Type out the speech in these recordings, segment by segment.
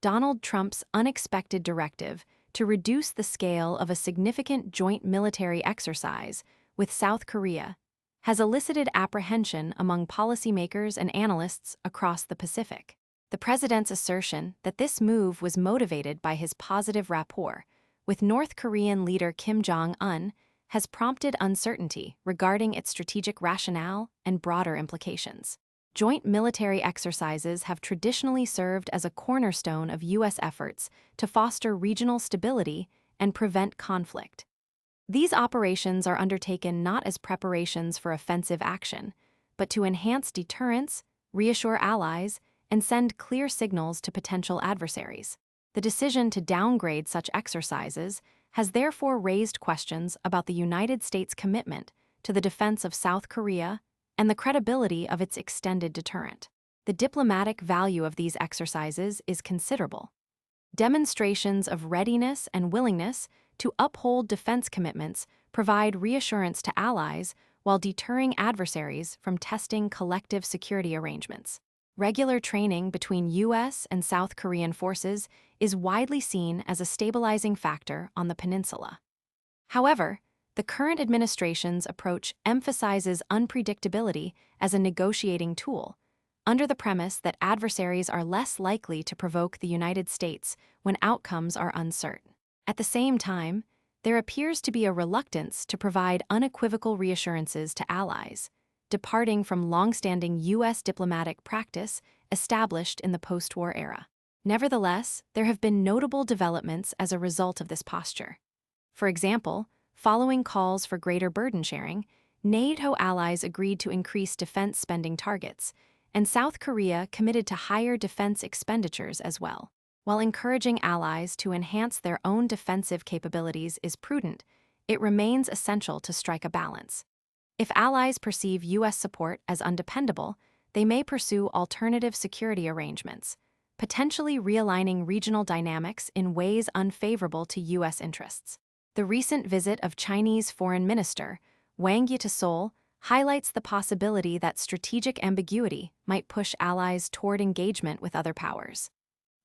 Donald Trump's unexpected directive to reduce the scale of a significant joint military exercise with South Korea has elicited apprehension among policymakers and analysts across the Pacific. The president's assertion that this move was motivated by his positive rapport with North Korean leader Kim Jong Un has prompted uncertainty regarding its strategic rationale and broader implications. Joint military exercises have traditionally served as a cornerstone of U.S. efforts to foster regional stability and prevent conflict. These operations are undertaken not as preparations for offensive action, but to enhance deterrence, reassure allies, and send clear signals to potential adversaries. The decision to downgrade such exercises has therefore raised questions about the United States' commitment to the defense of South Korea and the credibility of its extended deterrent. The diplomatic value of these exercises is considerable. Demonstrations of readiness and willingness to uphold defense commitments provide reassurance to allies while deterring adversaries from testing collective security arrangements. Regular training between U.S. and South Korean forces is widely seen as a stabilizing factor on the peninsula. However, the current administration's approach emphasizes unpredictability as a negotiating tool, under the premise that adversaries are less likely to provoke the United States when outcomes are uncertain. At the same time, there appears to be a reluctance to provide unequivocal reassurances to allies, departing from long-standing U.S. diplomatic practice established in the post-war era. Nevertheless, there have been notable developments as a result of this posture. For example, following calls for greater burden sharing, NATO allies agreed to increase defense spending targets, and South Korea committed to higher defense expenditures as well. While encouraging allies to enhance their own defensive capabilities is prudent, it remains essential to strike a balance. If allies perceive U.S. support as undependable, they may pursue alternative security arrangements, potentially realigning regional dynamics in ways unfavorable to U.S. interests. The recent visit of Chinese Foreign Minister Wang Yi to Seoul highlights the possibility that strategic ambiguity might push allies toward engagement with other powers,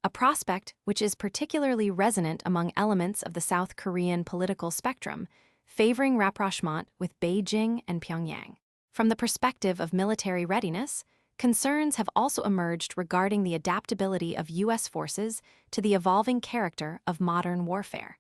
a prospect which is particularly resonant among elements of the South Korean political spectrum, favoring rapprochement with Beijing and Pyongyang. From the perspective of military readiness, concerns have also emerged regarding the adaptability of U.S. forces to the evolving character of modern warfare.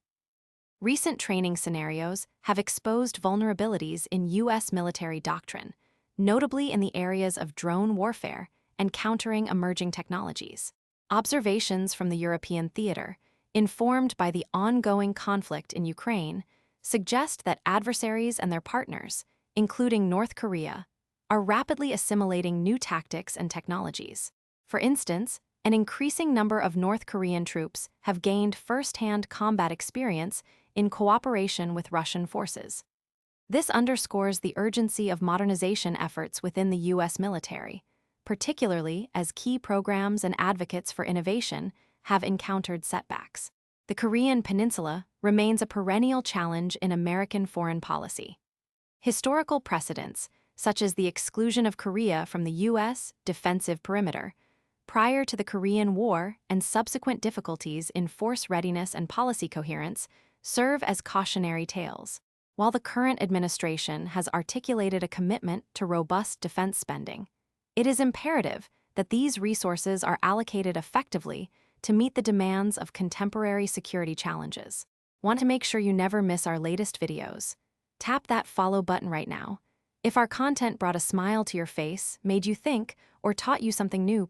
Recent training scenarios have exposed vulnerabilities in U.S. military doctrine, notably in the areas of drone warfare and countering emerging technologies. Observations from the European theater, informed by the ongoing conflict in Ukraine, suggest that adversaries and their partners, including North Korea, are rapidly assimilating new tactics and technologies. For instance, an increasing number of North Korean troops have gained first-hand combat experience in cooperation with Russian forces. This underscores the urgency of modernization efforts within the U.S. military, particularly as key programs and advocates for innovation have encountered setbacks. The Korean Peninsula remains a perennial challenge in American foreign policy. Historical precedents, such as the exclusion of Korea from the U.S. defensive perimeter, prior to the Korean War and subsequent difficulties in force readiness and policy coherence, serve as cautionary tales. While the current administration has articulated a commitment to robust defense spending, it is imperative that these resources are allocated effectively to meet the demands of contemporary security challenges. Want to make sure you never miss our latest videos? Tap that follow button right now. If our content brought a smile to your face, made you think, or taught you something new,